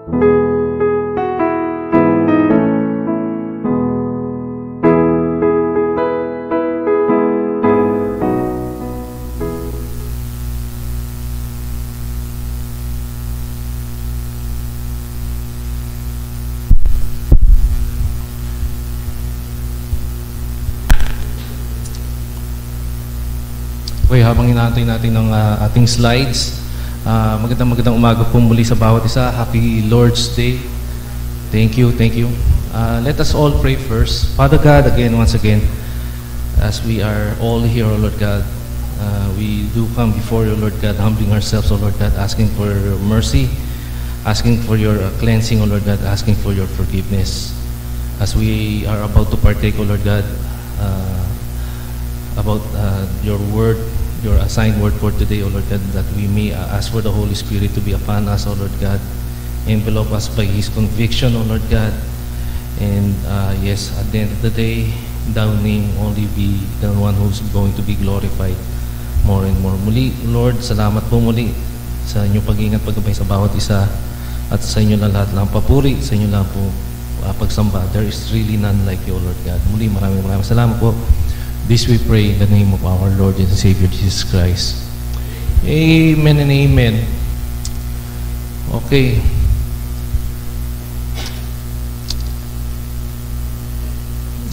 Okay, habang inaantay natin ng ating slides, magandang umaga po muli sa bawat isa. Happy Lord's Day. Thank you, thank you. Let us all pray first. Father God, once again, as we are all here, O Lord God, we do come before you, Lord God, humbling ourselves, O Lord God, asking for your mercy, asking for your cleansing, O Lord God, asking for your forgiveness. As we are about to partake, O Lord God, about your word, your assigned word for today, O Lord God, that we may ask for the Holy Spirit to be upon us, O Lord God, envelope us by His conviction, O Lord God, and yes, at the end of the day, Thou name only be the one who's going to be glorified more and more. Muli, Lord, salamat po muli sa inyong pag-ingat, paggabay sa bawat isa, at sa inyo na lahat lang papuri, sa inyo lang po pagsamba. There is really none like you, O Lord God. Muli, maraming salamat po. This we pray in the name of our Lord and Savior Jesus Christ. Amen and amen. Okay.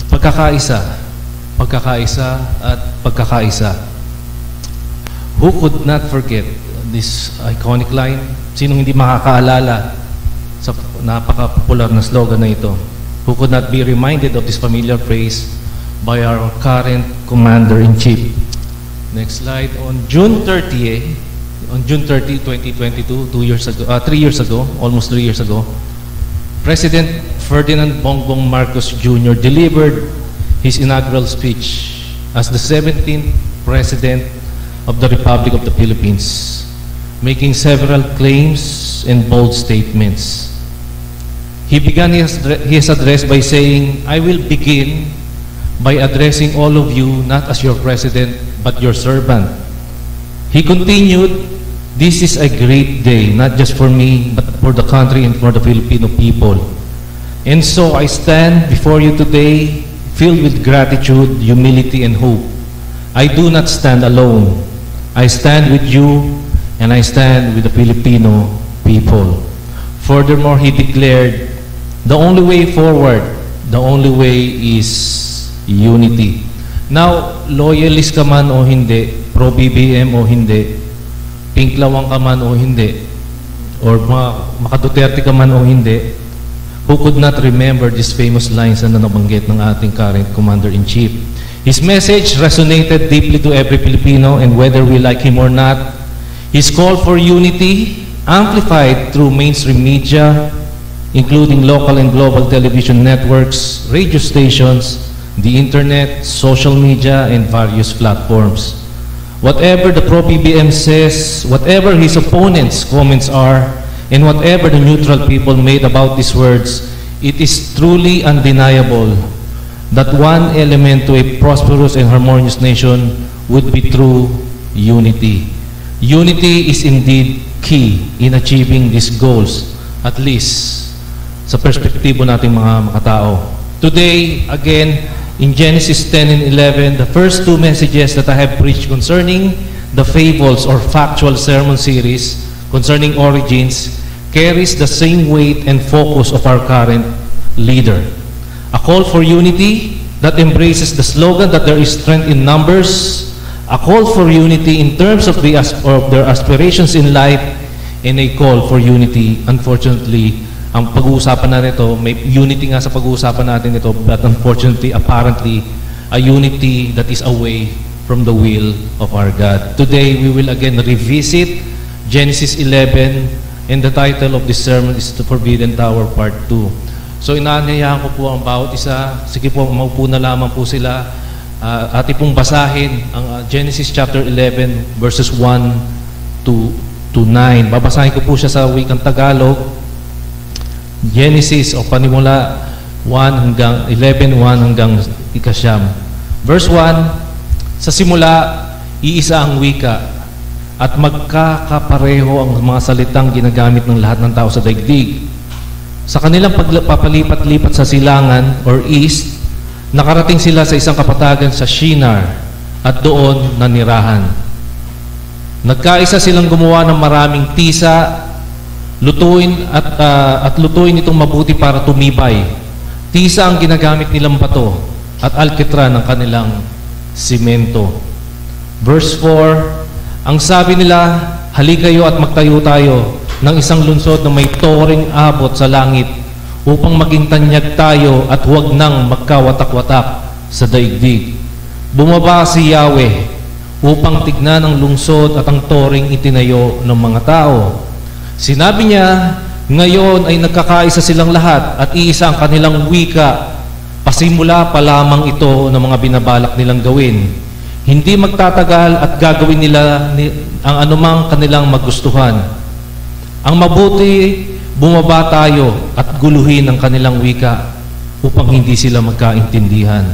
Pagkakaisa at pagkakaisa. Who could not forget this iconic line? Sinong hindi makakaalala sa napaka-popular na slogan na ito? Who could not be reminded of this familiar phrase by our current Commander-in-Chief? Next slide. On June 30, 2022, 3 years ago, almost 3 years ago, President Ferdinand Bongbong Marcos Jr. delivered his inaugural speech as the 17th President of the Republic of the Philippines, making several claims and bold statements. He began his address by saying, "I will begin by addressing all of you not as your president but your servant." He continued, "This is a great day, not just for me but for the country and for the Filipino people. And so I stand before you today filled with gratitude, humility, and hope. I do not stand alone. I stand with you and I stand with the Filipino people." Furthermore, he declared, "The only way forward, the only way is unity." Now, loyalist ka man o hindi, pro-BBM o hindi, pinklawang ka man o hindi, or maka-Duterte ka man o hindi, who could not remember these famous lines na nabanggit ng ating current Commander-in-Chief? His message resonated deeply to every Filipino, and whether we like him or not, his call for unity, amplified through mainstream media, including local and global television networks, radio stations, the internet, social media, and various platforms. Whatever the pro-BBM says, whatever his opponents' comments are, and whatever the neutral people made about these words, it is truly undeniable that one element to a prosperous and harmonious nation would be true unity. Unity is indeed key in achieving these goals, at least sa perspektibo nating mga tao. Today, again, in Genesis 10 and 11, the first two messages that I have preached concerning the fables or factual sermon series concerning origins carries the same weight and focus of our current leader. A call for unity that embraces the slogan that there is strength in numbers, a call for unity in terms of their aspirations in life, and a call for unity, unfortunately, ang pag-uusapan natin ito, may unity nga sa pag-uusapan natin ito, but unfortunately, apparently, a unity that is away from the will of our God. Today, we will again revisit Genesis 11, and the title of this sermon is The Forbidden Tower Part 2. So, inaanyayahan ko po ang bawat isa. Sige po, maupo na lamang po sila. Ating pong basahin ang Genesis chapter 11, verses 1 to 9. Babasahin ko po siya sa wikang Tagalog. Genesis o panimula 11, 1 hanggang 9. Verse 1, sa simula, iisa ang wika at magkakapareho ang mga salitang ginagamit ng lahat ng tao sa daigdig. Sa kanilang pagpapalipat-lipat sa silangan or east, nakarating sila sa isang kapatagan sa Shinar at doon nanirahan. Nagkaisa silang gumawa ng maraming tisa, lutuin at lutuin itong mabuti para tumibay. Tisa ang ginagamit nilang bato at alkitran ng kanilang simento. Verse 4, ang sabi nila, halikayo at magtayo tayo ng isang lungsod na may toring abot sa langit upang maging tanyag tayo at huwag nang magkawatak-watak sa daigdig. Bumaba si Yahweh upang tignan ang lungsod at ang toring itinayo ng mga tao. Sinabi niya, ngayon ay nagkakaisa silang lahat at iisa ang kanilang wika. Pasimula pa lamang ito ng mga binabalak nilang gawin. Hindi magtatagal at gagawin nila ang anumang kanilang magustuhan. Ang mabuti, bumaba tayo at guluhin ang kanilang wika upang hindi sila magkaintindihan.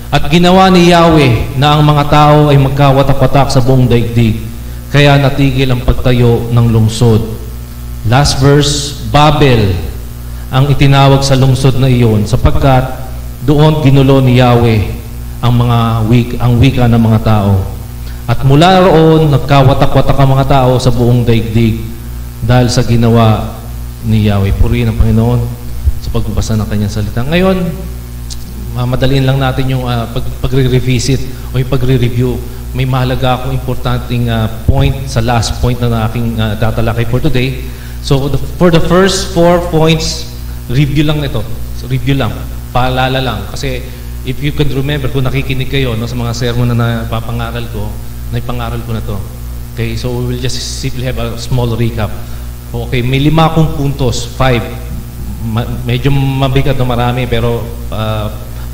At ginawa ni Yahweh na ang mga tao ay magkawatak-watak sa buong daigdig, kaya natigil ang pagtayo ng lungsod. Last verse, Babel ang itinawag sa lungsod na iyon sapagkat doon ginulo ni Yahweh ang wika ng mga tao. At mula roon, nagkawatak-watak ang mga tao sa buong daigdig dahil sa ginawa ni Yahweh. Purihin ang Panginoon sa pagbabasa ng kanyang salita. Ngayon, madaliin lang natin yung pagre-revisit o yung pagre-review. May mahalaga akong importanteng point sa last point na aking tatalakay for today. So, for the first 4 points, review lang ito. So, review lang. Paalala lang. Kasi, if you can remember, kung nakikinig kayo sa mga sermon na napapangaral ko, naipangaral ko na to. Okay, so we will just simply have a small recap. Okay, may 5 akong puntos, 5. Medyo mabigat na marami, pero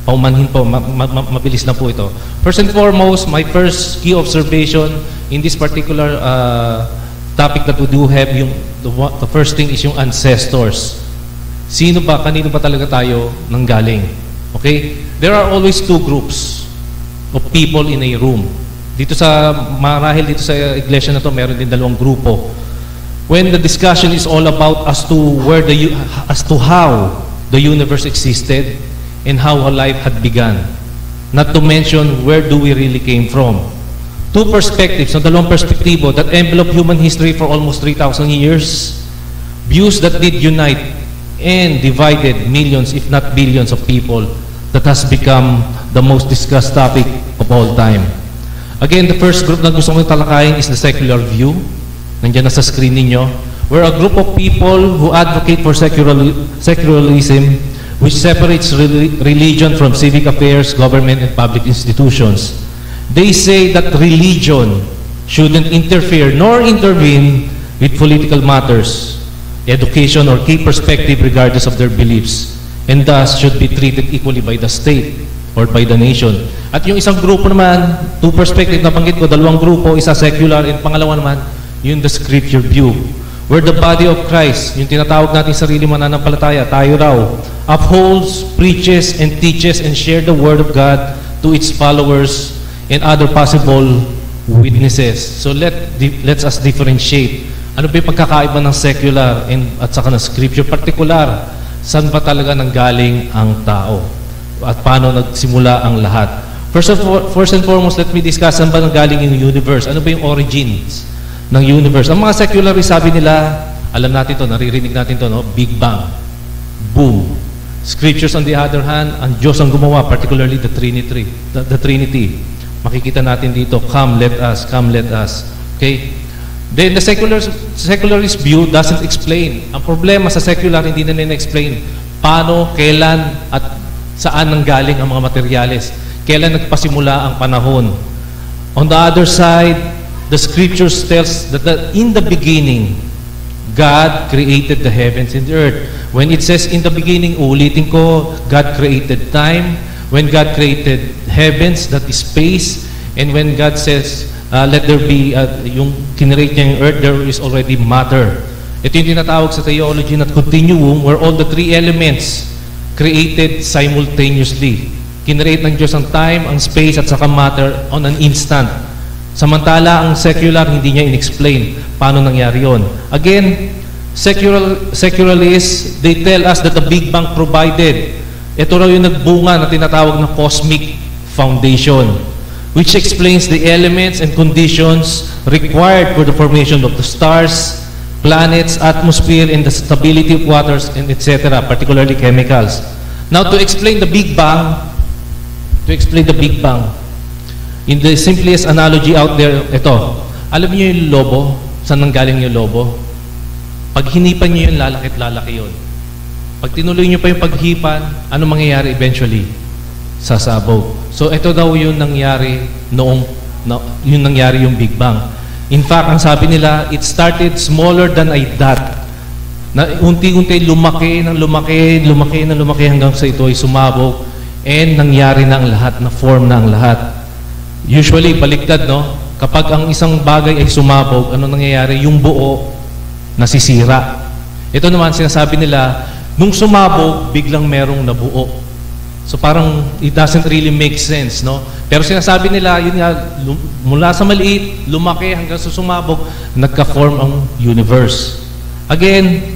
paumanhin po, mabilis na po ito. First and foremost, my first key observation in this particular topic that we do have, the first thing is yung ancestors. Sino ba, kanino ba talaga tayo nanggaling? Okay? There are always 2 groups of people in a room. Dito marahil dito sa iglesia na to, meron din 2 grupo. When the discussion is all about as to how the universe existed and how our life had begun. Not to mention, where do we really came from? 2 perspectives, 2 perspektibo that envelop human history for almost 3,000 years. Views that did unite and divided millions, if not billions of people, that has become the most discussed topic of all time. Again, the first group na gusto kong talakayin is the secular view. Nandiyan na sa screen ninyo. We're a group of people who advocate for secularism, which separates religion from civic affairs, government, and public institutions. They say that religion shouldn't interfere nor intervene with political matters, education, or key perspective regardless of their beliefs, and thus should be treated equally by the state or by the nation. At yung isang grupo naman, 2 perspective na banggit ko, 2 grupo, isa secular, and pangalawa naman, yung the scripture view. Where the body of Christ, yung tinatawag natin sarili mananampalataya, tayo raw, upholds, preaches, and teaches and share the Word of God to its followers and other possible witnesses. So let's us differentiate. Ano ba yung pagkakaiba ng secular at saka ng scripture? Particular, saan ba talaga nanggaling ang tao? At paano nagsimula ang lahat? First and foremost, let me discuss saan ba nanggaling yung universe? Ano ba yung origins ng universe? Ang mga secularists, sabi nila, alam natin to, naririnig natin to, no? Big Bang. Boom. Scriptures on the other hand, ang Diyos ang gumawa, particularly the Trinity. The Trinity. Makikita natin dito, come, let us, come, let us. Okay? Then the secularist view doesn't explain. Ang problema sa secular, hindi na explain paano, kailan, at saan nanggaling ang mga materyales. Kailan nagpasimula ang panahon. On the other side, the scriptures tells that in the beginning, God created the heavens and the earth. When it says in the beginning, ulitin ko, God created time. When God created heavens, that is space. And when God says, let there be, yung kinreate niya yung earth, there is already matter. Ito yung tinatawag sa theology na continuum, where all the 3 elements created simultaneously. Kinreate ng Diyos ang time, ang space, at saka matter on an instant. Samantala, ang secular, hindi niya in-explain paano nangyari yon. Again, Secularists, they tell us that the Big Bang provided. Ito raw yung nagbunga na tinatawag na cosmic foundation, which explains the elements and conditions required for the formation of the stars, planets, atmosphere, and the stability of waters, and etc., particularly chemicals. Now, to explain the Big Bang, in the simplest analogy out there, ito, alam niyo yung lobo? Saan nanggaling yung lobo? Pag hinipan niyo yun, lalaki yun. Pag tinuloy niyo pa yung paghipan, ano mangyayari eventually? Sasabog. So, ito daw yung nangyari yung nangyari yung Big Bang. In fact, ang sabi nila, it started smaller than a dot. Na unti-unti lumaki hanggang sa ito ay sumabog and nangyari na ang lahat, na form na ang lahat. Usually, baliktad, no? Kapag ang isang bagay ay sumabog, ano nangyayari? Yung buo nasisira. Ito naman, sinasabi nila, nung sumabog, biglang merong nabuo. So parang it doesn't really make sense, no? Pero sinasabi nila, yun nga, mula sa maliit, lumaki hanggang sa sumabog, nagka-form ang universe. Again,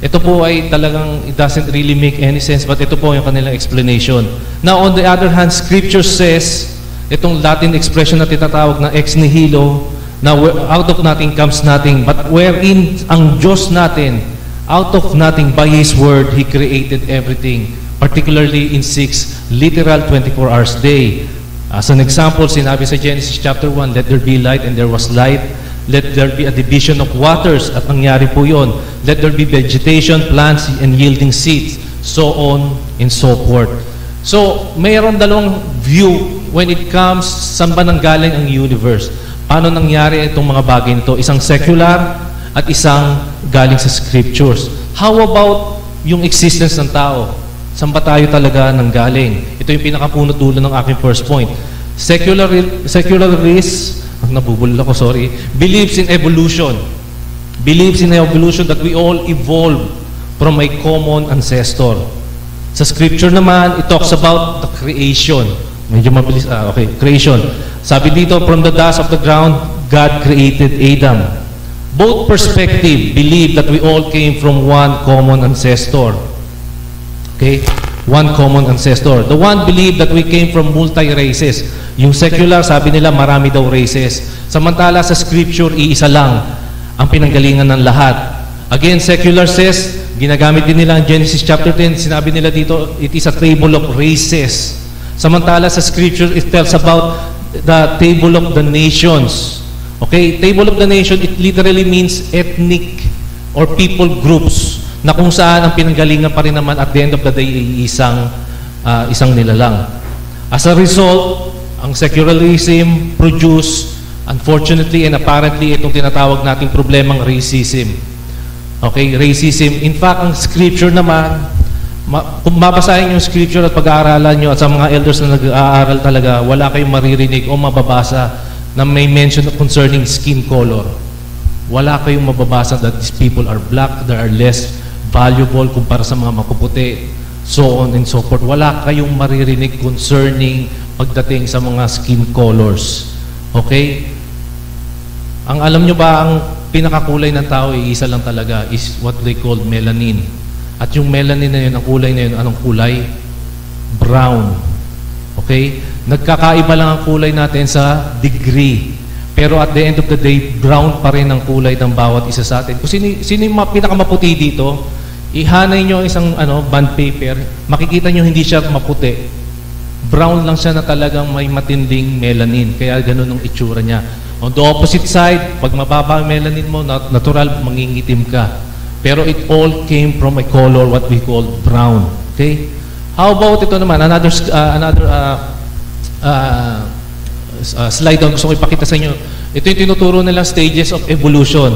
ito po ay talagang, it doesn't really make any sense, but ito po yung kanilang explanation. Now, on the other hand, Scripture says, itong Latin expression na tinatawag na ex nihilo, na out of nothing comes nothing, but wherein ang Diyos natin, out of nothing, by His Word, He created everything, particularly in 6 literal 24 hours day. As an example, sinabi sa Genesis chapter 1, let there be light, and there was light. Let there be a division of waters, at nangyari po yun. Let there be vegetation, plants, and yielding seeds, so on and so forth. So, mayroon dalawang view when it comes, saan ba nanggaling ang universe? Paano nangyari itong mga bagay nito? Isang secular at isang galing sa scriptures. How about yung existence ng tao? Saan ba tayo talaga nanggaling? Ito yung pinakapuno-dulo ng aking first point. Secularists, nabubulol ako, sorry, believes in evolution. Believes in evolution, that we all evolve from a common ancestor. Sa scripture naman, it talks about the creation. Medyo mabilis, okay, creation. Sabi dito, from the dust of the ground, God created Adam. Both perspective believe that we all came from one common ancestor. Okay? One common ancestor. The one believe that we came from multi-races. Yung secular, sabi nila, marami daw races. Samantala sa scripture, iisa lang ang pinanggalingan ng lahat. Again, secular says, ginagamit din nila ang Genesis chapter 10, sinabi nila dito, it is a table of races. Samantala sa scripture, it tells about the table of the nations. Okay? Table of the nation, it literally means ethnic or people groups na kung saan ang pinanggalingan pa rin naman at the end of the day isang nilalang. As a result, ang secularism produce, unfortunately and apparently, itong tinatawag nating problemang racism. Okay? Racism. In fact, ang scripture naman, kung mabasahin yung scripture at pag-aaralan nyo at sa mga elders na nag-aaral talaga, wala kayong maririnig o mababasa na may mention concerning skin color. Wala kayong mababasa that these people are black, they are less valuable kumpara sa mga makuputi, so on and so forth. Wala kayong maririnig concerning pagdating sa mga skin colors. Okay? Ang alam nyo ba, ang pinakakulay ng tao ay isa lang talaga, is what they call melanin. At yung melanin na yun, ang kulay na yun, anong kulay? Brown. Okay? Nagkakaiba lang ang kulay natin sa degree. Pero at the end of the day, brown pa rin ang kulay ng bawat isa sa atin. Kung sino yung pinakamaputi dito, ihanay nyo isang bond paper, makikita nyo hindi siya maputi. Brown lang siya na talagang may matinding melanin. Kaya ganun ang itsura niya. On the opposite side, pag mababa ang melanin mo, natural, mangingitim ka. Pero it all came from a color what we call brown. Okay? How about ito naman? Another slide on gusto ko ipakita sa inyo. Ito yung tinuturo nilang stages of evolution.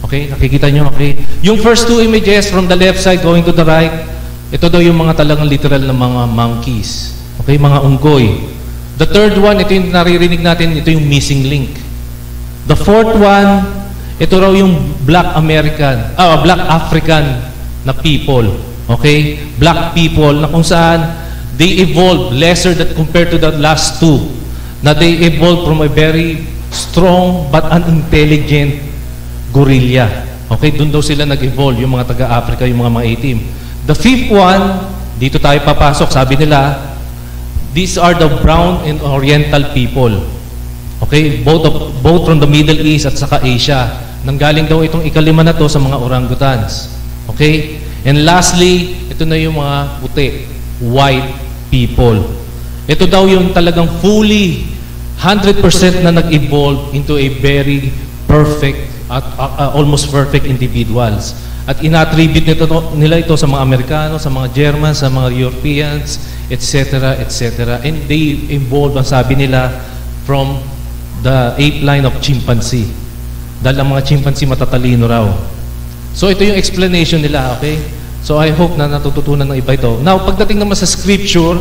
Okay? Nakikita nyo? Okay? Yung first two images from the left side going to the right, ito daw yung mga talagang literal na mga monkeys. Okay? Mga unggoy. The third one, ito yung naririnig natin, ito yung missing link. The fourth one, ito raw yung Black African na people. Okay? Black people na kung saan they evolved lesser that compared to the last two. Na they evolved from a very strong but unintelligent gorilla. Okay, doon daw sila nag-evolve, yung mga taga-Africa, yung mga itim. The fifth one, dito tayo papasok, sabi nila, these are the brown and oriental people. Okay, both from the Middle East at saka Asia. Nanggaling daw itong ikalima na to sa mga orangutans. Okay? And lastly, ito na yung mga puti, white people. Ito daw yung talagang fully 100% na nag-evolve into a very perfect at almost perfect individuals. At inattribute nila ito sa mga Amerikano, sa mga Germans, sa mga Europeans, etc., etc. And they evolved, ang sabi nila, from the ape line of chimpanzee. Dahil ang mga chimpanzee matatalino raw. So ito yung explanation nila, okay? So I hope na natututunan ng iba ito. Now, pagdating naman sa scripture,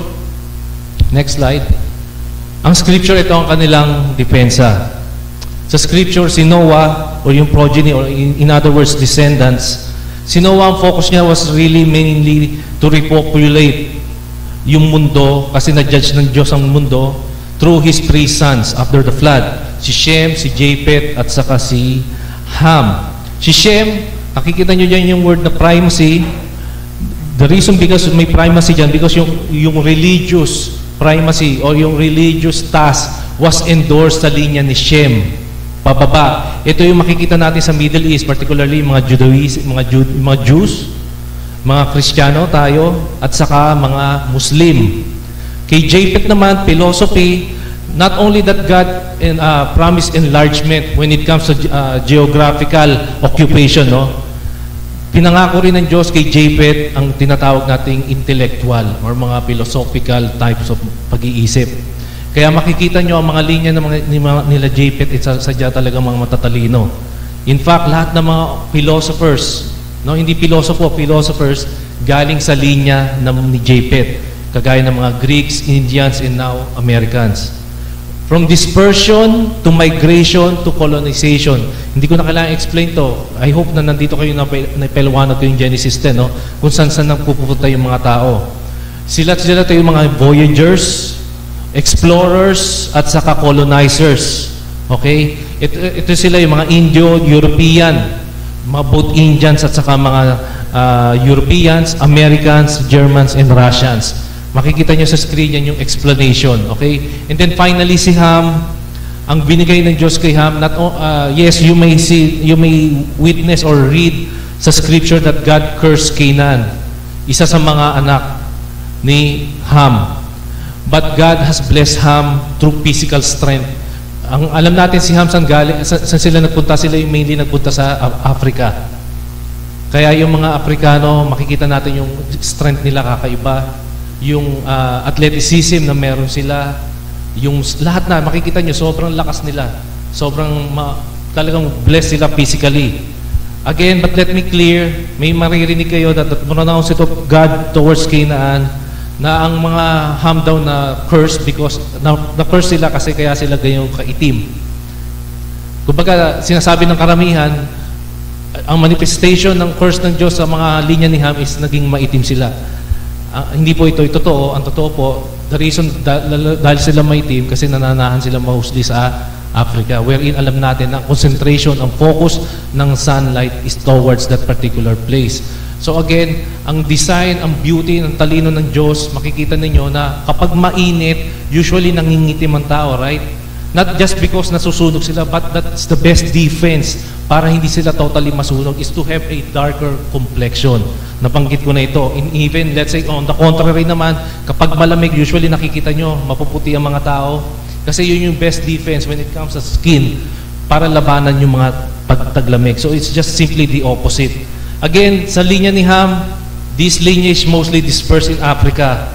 next slide. Ang scripture, ito ang kanilang depensa. Sa scripture, si Noah, or yung progeny, or in other words, descendants, si Noah, ang focus niya was really mainly to repopulate yung mundo, kasi na-judge ng Diyos ang mundo through his three sons after the flood. Si Shem, si Japheth, at saka si Ham. Si Shem, nakikita nyo dyan yung word na primacy. The reason because may primacy dyan, because yung religious primacy or yung religious task was endorsed sa linya ni Shem. Pababa. Ito yung makikita natin sa Middle East, particularly mga Jews, mga Kristiyano tayo, at saka mga Muslim. Kay Japheth naman, philosophy, not only that God promised enlargement when it comes to geographical occupation, no? Pinangako rin ng Diyos kay Japheth ang tinatawag nating intellectual or mga philosophical types of pag-iisip. Kaya makikita nyo ang mga linya ng nila Japheth, sadya talaga mga matatalino. In fact, lahat ng mga philosophers, no, hindi philosophers, galing sa linya ni Japheth, kagaya ng mga Greeks, Indians, and now Americans. From dispersion to migration to colonization. Hindi ko na kailangan explain to. I hope na nandito kayo na naipaliwanag ko yung Genesis 10, no? Kung saan pupunta yung mga tao. Sila tayo yung mga voyagers, explorers, at saka colonizers. Okay? Ito sila yung mga Indo-European, mga both Indians at saka mga Europeans, Americans, Germans, and Russians. Makikita nyo sa screen yan yung explanation, okay? And then finally si Ham, ang binigay ng Diyos kay Ham, yes, you may witness or read sa scripture that God cursed Canaan, isa sa mga anak ni Ham. But God has blessed Ham through physical strength. Ang alam natin si Ham saan sila nagpunta, sila yung mainly nagpunta sa Africa. Kaya yung mga Afrikano, makikita natin yung strength nila kakaiba. Yung athleticism na meron sila, yung lahat na makikita nyo, sobrang lakas nila, talagang blessed sila physically. Again, but let me clear, may maririnig kayo that the pronouncement of God towards Canaan, na ang mga Ham daw na curse because na-curse sila kasi kaya sila gayong kaitim. Kumbaga, sinasabi ng karamihan, ang manifestation ng curse ng Diyos sa mga linya ni Ham is naging maitim sila. Hindi po ito totoo. Ang totoo po, the reason dahil sila maitim kasi nananahan sila mostly sa Africa, wherein alam natin ang concentration, ang focus ng sunlight is towards that particular place. So again, ang design, ang beauty, ang talino ng Diyos, makikita ninyo na kapag mainit, usually nangingitim ang tao, right? Not just because nasusunog sila, but that's the best defense para hindi sila totally masunog is to have a darker complexion. Nabanggit ko na ito. And even, let's say, on the contrary naman, kapag malamig, usually nakikita nyo, mapuputi ang mga tao. Kasi yun yung best defense when it comes to skin para labanan yung mga pagtaglamig. So it's just simply the opposite. Again, sa linya ni Ham, this lineage mostly dispersed in Africa.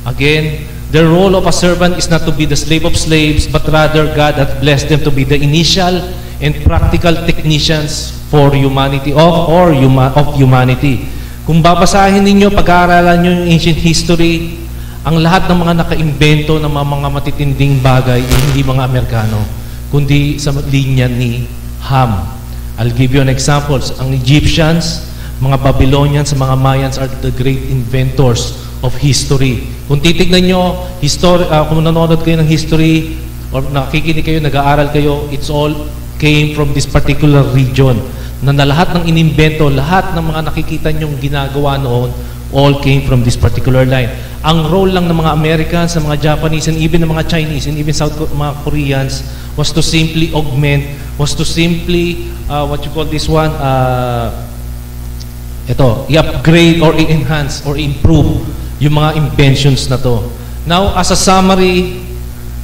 Again, their role of a servant is not to be the slave of slaves, but rather God hath blessed them to be the initial and practical technicians for humanity, of humanity. Kung babasahin ninyo, pag-aaralan nyo yung ancient history, ang lahat ng mga naka-imbento ng mga matitinding bagay ay hindi mga Amerikano, kundi sa linya ni Ham. I'll give you an example. Ang Egyptians, mga Babylonians, mga Mayans are the great inventors of history. Kung titignan nyo, kung nanonood kayo ng history, or nakikinig kayo, nag-aaral kayo, it's all came from this particular region na lahat ng inimbento, lahat ng mga nakikita nyong ginagawa noon, all came from this particular line. Ang role lang ng mga Americans, ng mga Japanese, and even ng mga Chinese, and even mga Koreans, was to simply augment, was to simply, what you call this one, i-upgrade or i-enhance or improve yung mga inventions na to. Now, as a summary,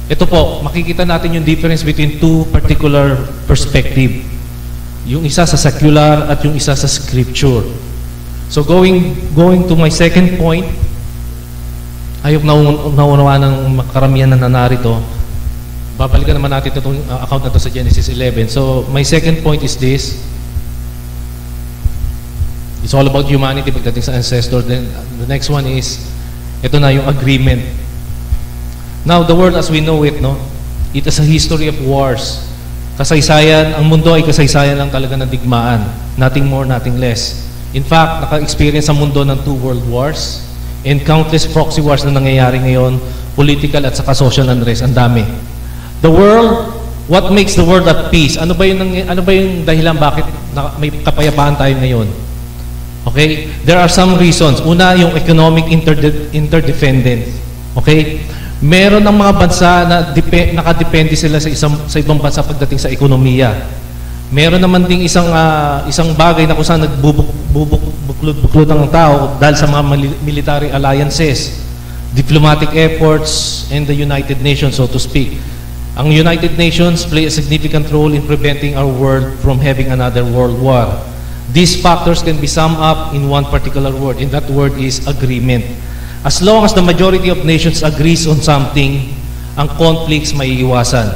ito po, makikita natin yung difference between two particular perspective. Yung isa sa secular at yung isa sa scripture. So going to my second point, ayok naunawa ng karamihan na narito. Babalikan naman natin itong account na to sa Genesis 11. So my second point is this. It's all about humanity pagdating sa ancestor. Then the next one is, ito na yung agreement. Now the world as we know it, no, it is a history of wars. Kasaysayan, ang mundo ay kasaysayan lang talaga ng digmaan. Nothing more, nothing less. In fact, naka-experience ang mundo ng 2 world wars and countless proxy wars na nangyayari ngayon, political at saka social unrest, ang dami. The world, what makes the world at peace? Ano ba yung dahilan bakit may kapayapaan tayo ngayon? Okay? There are some reasons. Una, yung economic interdependence. Okay? Meron ng mga bansa na nakadepende sila sa ibang bansa pagdating sa ekonomiya. Meron naman ding isang bagay na kung saan nagbubuklod ang tao dahil sa mga military alliances, diplomatic efforts, and the United Nations, so to speak. Ang United Nations play a significant role in preventing our world from having another world war. These factors can be summed up in one particular word, and that word is agreement. As long as the majority of nations agrees on something, ang conflicts may iwasan.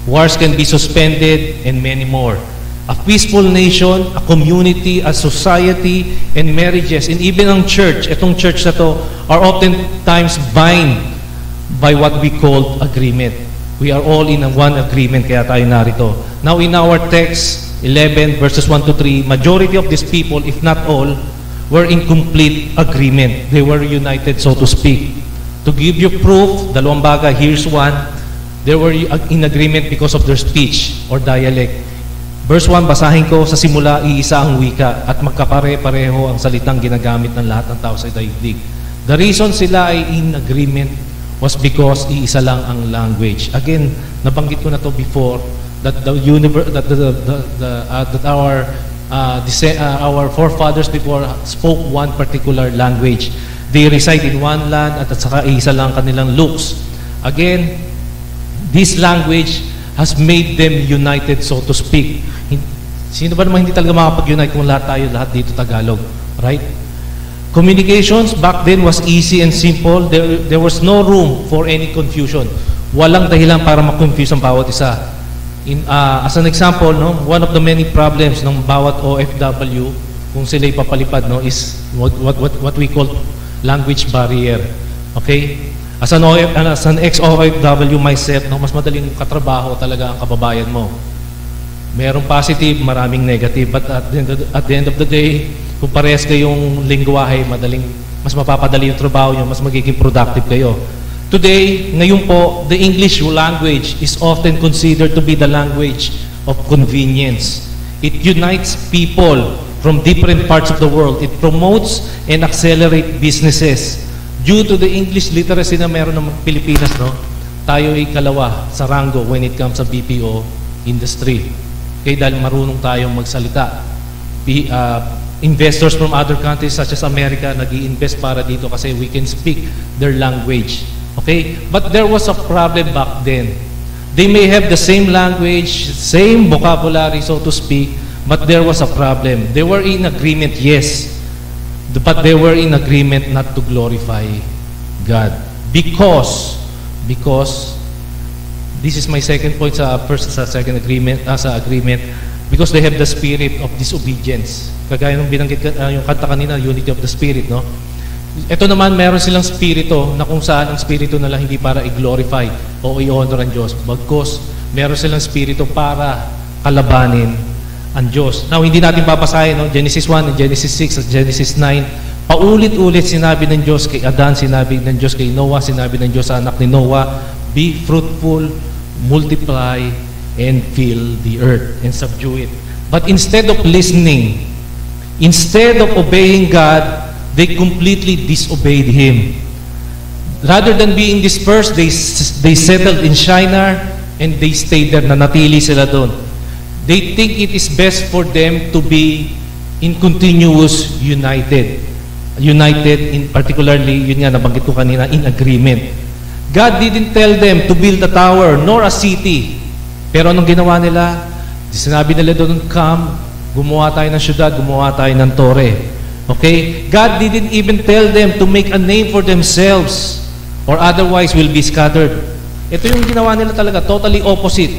Wars can be suspended, and many more. A peaceful nation, a community, a society, and marriages, and even ang church, itong church na to, are oftentimes bind by what we call agreement. We are all in one agreement, kaya tayo narito. Now in our text, 11 verses 1 to 3, majority of these people, if not all, were in complete agreement. They were united, so to speak. To give you proof, dalawang bagay, here's one. They were in agreement because of their speech or dialect. Verse 1, basahin ko, sa simula, iisa ang wika at magkapare-pareho ang salitang ginagamit ng lahat ng tao sa daigdig. The reason sila ay in agreement was because iisa lang ang language. Again, nabanggit ko na to before, that our forefathers before spoke one particular language. They reside in one land at saka iisa lang kanilang looks. Again, this language has made them united, so to speak. Sino ba naman hindi talaga makapag-unite kung lahat dito Tagalog, right? Communications back then was easy and simple. There was no room for any confusion. Walang dahilan para ma-confuse ang bawat isa. As an example, no, one of the many problems ng bawat OFW kung sila'y papalipad, no, is what we call language barrier. Okay? As an ex-OFW myself, no, mas madaling katrabaho talaga ang kababayan mo. Merong positive, maraming negative, but at the end of the day, kung parehas kayong lingwahe, mas mapapadali yung trabaho nyo, mas magiging productive kayo. Today, ngayon po, the English language is often considered to be the language of convenience. It unites people from different parts of the world. It promotes and accelerates businesses. Due to the English literacy na meron ng Pilipinas, no, tayo ay kalawa sa rango when it comes sa BPO industry. Okay, dahil marunong tayong magsalita. Investors from other countries such as America nag-i-invest para dito kasi we can speak their language. Okay? But there was a problem back then. They may have the same language, same vocabulary, so to speak, but there was a problem. They were in agreement, yes, but they were in agreement not to glorify God. Because this is my second point sa second agreement, sa agreement, because they have the spirit of disobedience. Kagaya nung binanggit yung kanta kanina, unity of the spirit, no? Ito naman, meron silang spirito na kung saan ang spirito nila hindi para i-glorify o i-honor ang Diyos. Bagkus, meron silang spirito para kalabanin ang Diyos. Now, hindi natin babasahin, no? Genesis 1, Genesis 6, at Genesis 9. Paulit-ulit sinabi ng Diyos kay Adan, sinabi ng Diyos kay Noah, sinabi ng Diyos sa anak ni Noah, be fruitful, multiply, and fill the earth, and subdue it. But instead of listening, instead of obeying God, they completely disobeyed Him. Rather than being dispersed, they settled in Shinar and they stayed there, nanatili sila doon. They think it is best for them to be in continuous united. United, in particularly, yun nga nabanggit ko kanina, in agreement. God didn't tell them to build a tower nor a city. Pero anong ginawa nila? Sinabi nila doon, come, gumawa tayo ng syudad, gumawa tayo ng tore. Okay? God didn't even tell them to make a name for themselves or otherwise will be scattered. Ito yung ginawa nila talaga, totally opposite.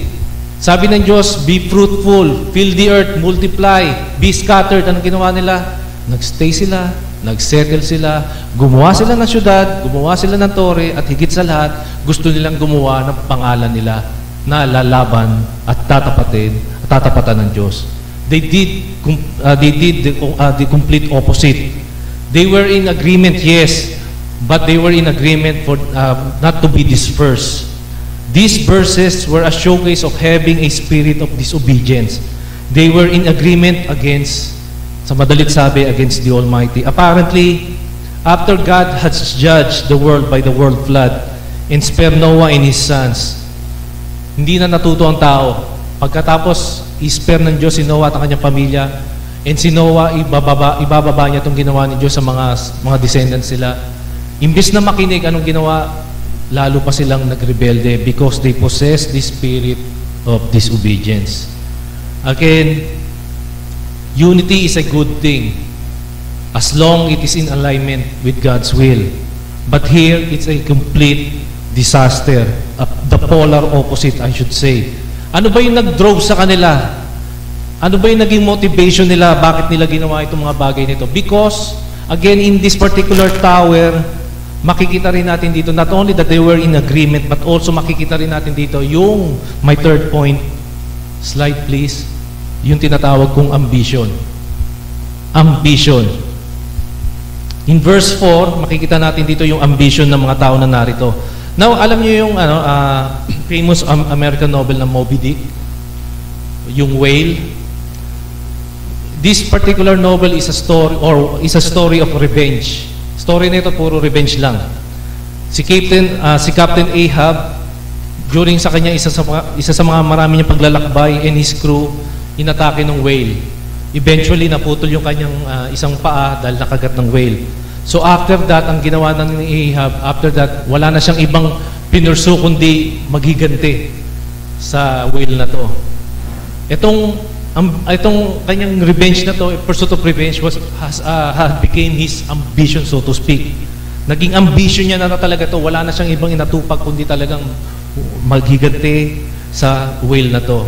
Sabi ng Diyos, be fruitful, fill the earth, multiply, be scattered. Anong ginawa nila? Nagstay sila, nagsettle sila, gumawa sila ng syudad, gumawa sila ng tore, at higit sa lahat, gusto nilang gumawa ng pangalan nila na lalaban at tatapatan ng Diyos. They did the complete opposite. They were in agreement, yes, but they were in agreement for not to be dispersed. These verses were a showcase of having a spirit of disobedience. They were in agreement against, sa madalit sabi, against the Almighty. Apparently, after God has judged the world by the world flood and spared Noah and his sons, hindi na natuto ang tao. Pagkatapos, i-spare ng Diyos si Noah at ang kanyang pamilya, and si Noah, ibababa niya itong ginawa ni Diyos sa mga descendants sila. Imbis na makinig, anong ginawa? Lalo pa silang nagrebelde because they possess the spirit of disobedience. Again, unity is a good thing as long it is in alignment with God's will. But here, it's a complete disaster. The polar opposite, I should say. Ano ba yung nag-drove sa kanila? Ano ba yung naging motivation nila? Bakit nila ginawa itong mga bagay nito? Because, again, in this particular tower, makikita rin natin dito, not only that they were in agreement, but also makikita rin natin dito yung, my third point, slide please, yung tinatawag kong ambition. Ambition. In verse 4, makikita natin dito yung ambition ng mga tao na narito. Now, alam niyo yung famous American novel na Moby Dick, yung whale. This particular novel is a story of revenge. Story nito puro revenge lang. Si Captain Ahab, during sa kanya isa sa mga marami niyang paglalakbay, and his crew inatake ng whale. Eventually naputol yung kanyang isang paa dahil nakagat ng whale. So after that, ang ginawa ni Ahab, after that, wala na siyang ibang pinursu kundi maghiganti sa whale na to. Itong kanyang revenge na to, pursuit of revenge became his ambition, so to speak. Naging ambition niya na talaga to. Wala na siyang ibang inatupag kundi talagang maghiganti sa whale na to.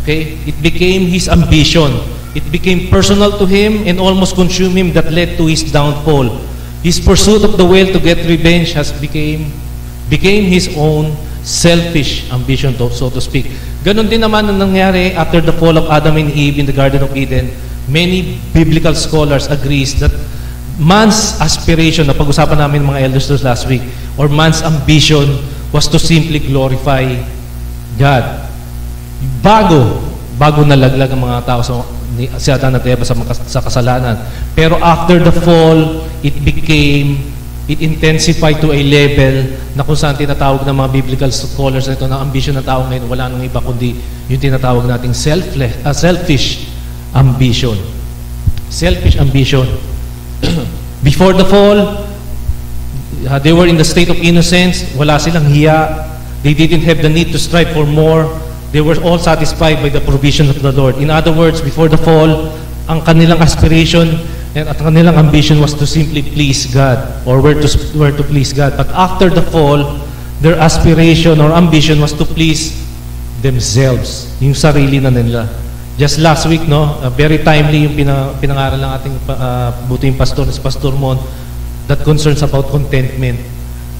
Okay? It became his ambition. It became personal to him and almost consumed him, that led to his downfall. His pursuit of the whale to get revenge became his own selfish ambition, so to speak. Ganon din naman ang nangyari after the fall of Adam and Eve in the Garden of Eden. Many biblical scholars agrees that man's aspiration, na pag-usapan namin mga elders last week, or man's ambition was to simply glorify God. Bago nalaglag ang mga tao si Adan at Eva sa kasalanan. Pero after the fall, it intensified to a level na kung saan tinatawag ng mga biblical scholars na ito na ambition ng tao ngayon, wala nang iba kundi yung tinatawag nating selfish ambition. Selfish ambition. Before the fall, they were in the state of innocence. Wala silang hiya. They didn't have the need to strive for more. They were all satisfied by the provision of the Lord. In other words, before the fall, ang kanilang aspiration at kanilang ambition was to simply please God, or were to please God. But after the fall, their aspiration or ambition was to please themselves, yung sarili na nila. Just last week, very timely yung pinangaral ng ating buting pastor, si Pastor Mon, that concerns about contentment.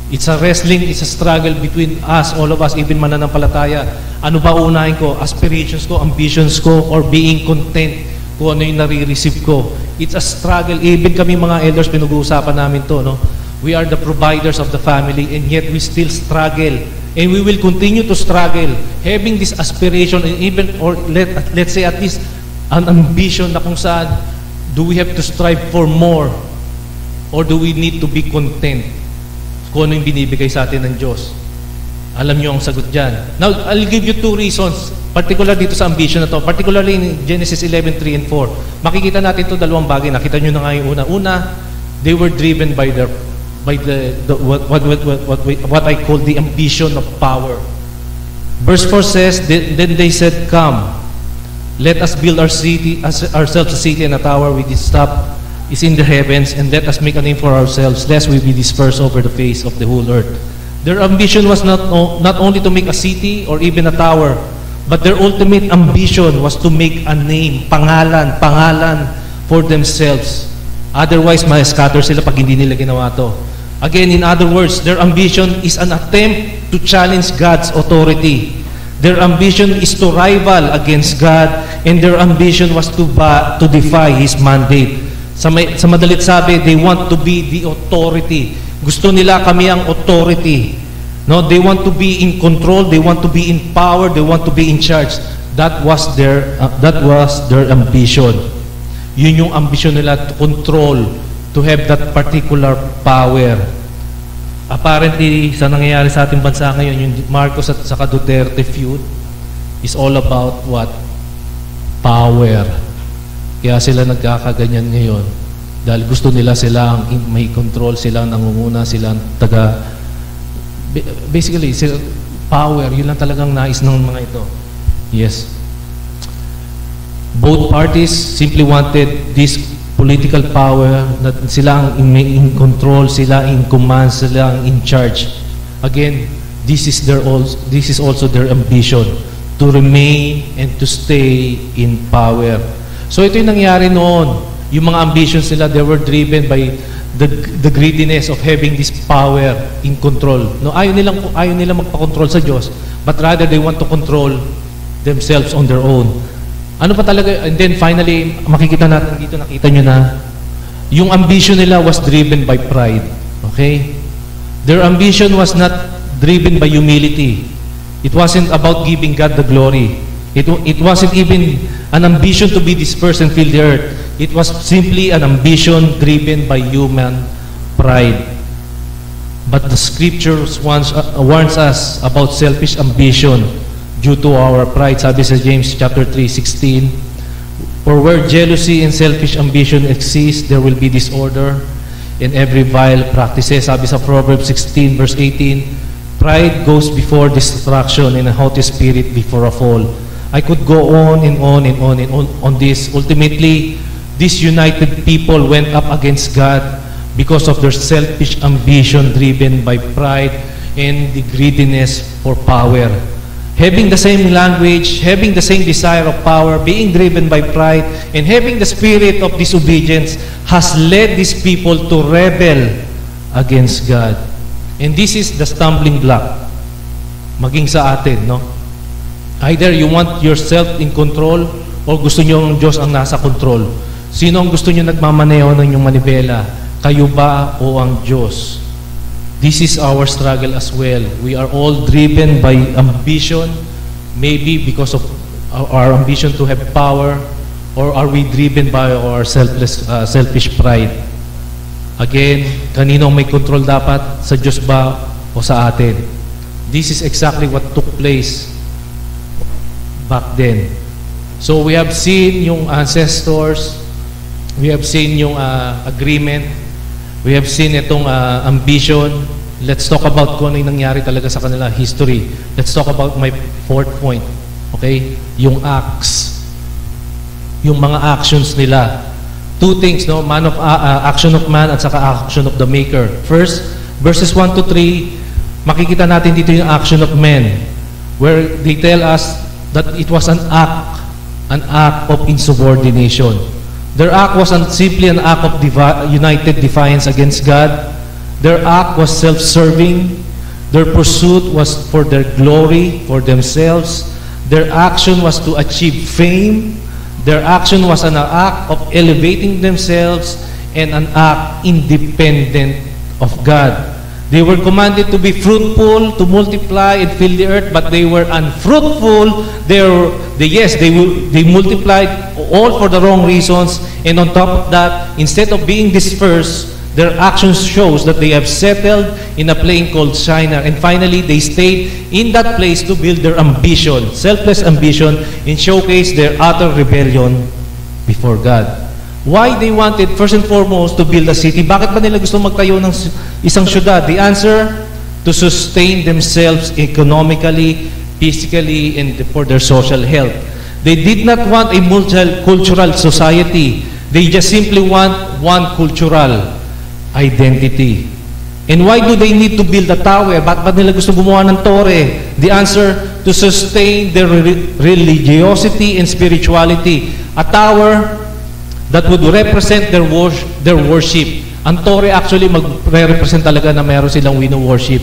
It's a wrestling, it's a struggle between us, all of us, even mananampalataya. Ano ba unahin ko? Aspirations ko, ambitions ko, or being content kung ano yung nare-receive ko. It's a struggle. Even kami mga elders, pinag-uusapan namin to, no? We are the providers of the family, and yet we still struggle. And we will continue to struggle, having this aspiration, and even, or let's say at least An ambition na kung saan, do we have to strive for more? Or do we need to be content kung ano yung binibigay sa atin ng Diyos? Alam niyo ang sagot dyan. Now, I'll give you two reasons, particular dito sa ambition na to, particularly in Genesis 11:3 and 4. Makikita natin ito dalawang bagay. Nakita niyo na nga yung una. Una, they were driven by what I call the ambition of power. Verse 4 says, then they said, "Come, let us build ourselves a city and a tower with its top is in the heavens, and let us make a name for ourselves, lest we be dispersed over the face of the whole earth." Their ambition was not only to make a city or even a tower, but their ultimate ambition was to make a name, pangalan for themselves. Otherwise, ma-scatter sila pag hindi nila ginawa to. Again, in other words, their ambition is an attempt to challenge God's authority. Their ambition is to rival against God, and their ambition was to defy His mandate. Sa madalit sabi, they want to be the authority. Gusto nila kami ang authority. No, they want to be in control, they want to be in power, they want to be in charge. That was their ambition. Yun yung ambition nila, to control, to have that particular power. Apparently, sa nangyayari sa ating bansa ngayon, yung Marcos at saka Duterte feud is all about what? Power. Kaya sila nagkakaganyan ngayon. Dahil gusto nila sila ang may control, sila ang nangunguna, sila ang basically, power, yun lang talagang nais ng mga ito. Yes. Both parties simply wanted this political power, that sila ang in control, sila in command, sila ang in charge. Again, this is also their ambition, to remain and to stay in power. So ito yung nangyari noon. Yung mga ambitions nila, they were driven by the greediness of having this power in control. No, ayaw nila magpa-control sa Diyos, but rather they want to control themselves on their own. Ano pa talaga, and then finally, makikita natin dito, nakita nyo na, yung ambition nila was driven by pride. Okay? Their ambition was not driven by humility. It wasn't about giving God the glory. It wasn't even an ambition to be dispersed and fill the earth. It was simply an ambition driven by human pride. But the scriptures warns us about selfish ambition due to our pride. Sabi sa James chapter 3:16, "For where jealousy and selfish ambition exist, there will be disorder and every vile practices." Sabi sa Proverbs 16 verse 18, "Pride goes before destruction and a haughty spirit before a fall." I could go on and on and on and on this. Ultimately, these united people went up against God because of their selfish ambition driven by pride and the greediness for power. Having the same language, having the same desire of power, being driven by pride, and having the spirit of disobedience has led these people to rebel against God. And this is the stumbling block maging sa atin, no? Either you want yourself in control o gusto nyo ang Diyos ang nasa control. Sino ang gusto nyo nagmamaneho ng inyong manibela? Kayo ba o ang Diyos? This is our struggle as well. We are all driven by ambition, maybe because of our ambition to have power, or are we driven by our selfish pride? Again, kanino may control dapat? Sa Diyos ba o sa atin? This is exactly what took place back then. So we have seen yung ancestors, we have seen yung agreement, we have seen itong ambition. Let's talk about kung ano yung nangyari talaga sa kanila, history. Let's talk about my fourth point. Okay? Yung acts. Yung mga actions nila. Two things, no? Action of man at saka action of the maker. First, verses 1 to 3, makikita natin dito yung action of men, where they tell us that it was an act of insubordination. Their act wasn't simply an act of united defiance against God. Their act was self-serving. Their pursuit was for their glory, for themselves. Their action was to achieve fame. Their action was an act of elevating themselves and an act independent of God. They were commanded to be fruitful, to multiply and fill the earth, but they were unfruitful. They multiplied all for the wrong reasons, and on top of that, instead of being dispersed, their actions shows that they have settled in a plain called Shinar. And finally, they stayed in that place to build their ambition, selfless ambition, and showcase their utter rebellion before God. Why they wanted, first and foremost, to build a city? Bakit ba nila gusto magtayo ng isang syudad? The answer, to sustain themselves economically, physically, and for their social health. They did not want a multicultural society. They just simply want one cultural identity. And why do they need to build a tower? Bakit ba nila gusto gumawa ng tore? The answer, to sustain their religiosity and spirituality. A tower that would represent their worship. Ang tore actually magre-represent talaga na meron silang wino-worship.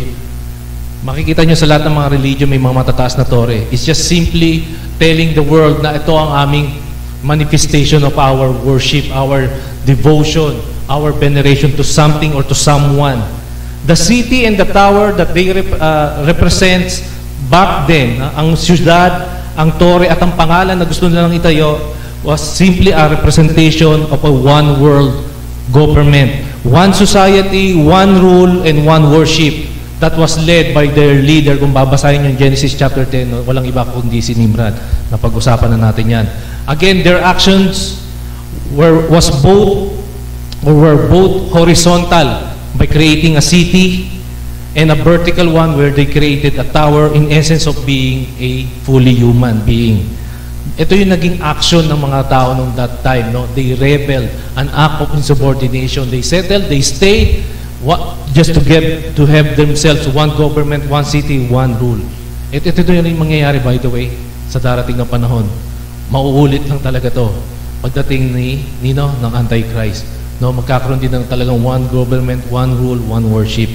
Makikita nyo sa lahat ng mga religion may mga matataas na tore. It's just simply telling the world na ito ang aming manifestation of our worship, our devotion, our veneration to something or to someone. The city and the tower that they represents back then, ang syudad, ang tore at ang pangalan na gusto nilang itayo was simply a representation of a one world government. One society, one rule, and one worship that was led by their leader. Kung babasahin yung Genesis chapter 10, walang iba kundi si Nimrod. Napag-usapan na natin yan. Again, their actions were both horizontal by creating a city and a vertical one where they created a tower, in essence of being a fully human being. Ito yung naging action ng mga tao nung that time, no? They rebelled, an act of insubordination. They settled, they stayed, just to have themselves one government, one city, one rule. Ito yung mangyayari, by the way, sa darating na panahon. Mauulit lang talaga to pagdating ng Antichrist. No, magkakaroon din ng talagang one government, one rule, one worship.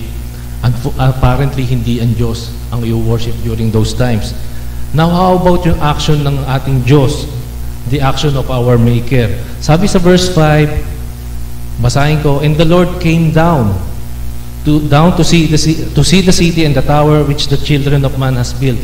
And apparently, hindi ang Diyos ang i-worship during those times. Now, how about yung action ng ating Diyos? The action of our Maker. Sabi sa verse 5, basahin ko, and the Lord came down to see the city and the tower which the children of man has built.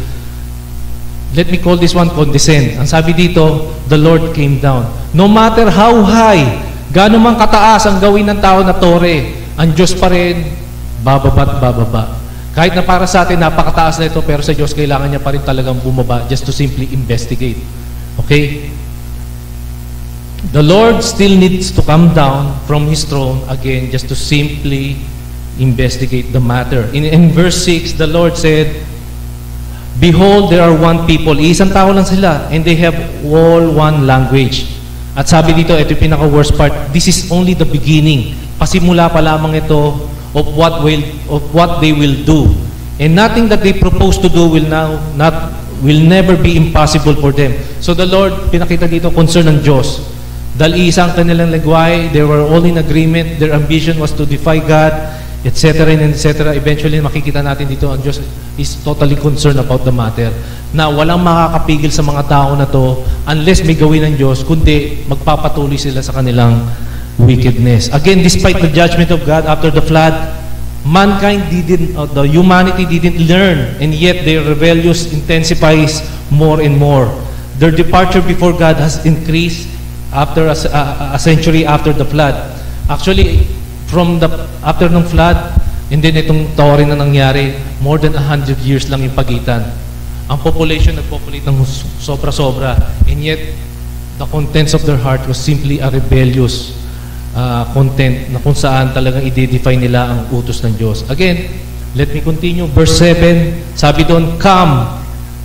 Let me call this one condescend. Ang sabi dito, the Lord came down. No matter how high, gaano man kataas ang gawin ng tao na tore, ang Diyos pa rin, bababa't bababa. Kahit na para sa atin, napakataas na ito, pero sa Diyos, kailangan niya pa rin talagang bumaba just to simply investigate. Okay? The Lord still needs to come down from His throne again just to simply investigate the matter. In verse 6, the Lord said, behold, there are one people. Isang tao lang sila, and they have all one language. At sabi dito, ito yung pinaka-worst part, this is only the beginning. Pasimula pa lamang ito of what they will do, and nothing that they propose to do will never be impossible for them. So the Lord, pinakita dito concern ng Diyos, dahil isang kanilang lengguwahe, they were all in agreement, their ambition was to defy God, etc. and etc. Eventually makikita natin dito ang Diyos is totally concerned about the matter, na walang makakapigil sa mga tao na to unless may gawin ng Diyos, kundi magpapatuloy sila sa kanilang wickedness. Again, despite the judgment of God after the flood, the humanity didn't learn, and yet their rebellion intensifies more and more. Their departure before God has increased after a century after the flood. Actually, after ng flood, and then itong tore na nangyari, more than 100 years lang yung pagitan. Ang population nagpopulate ng sobra-sobra, and yet the contents of their heart was simply a rebellious content na kung saan talagang i-define nila ang utos ng Diyos. Again, let me continue. Verse 7, sabi doon, come.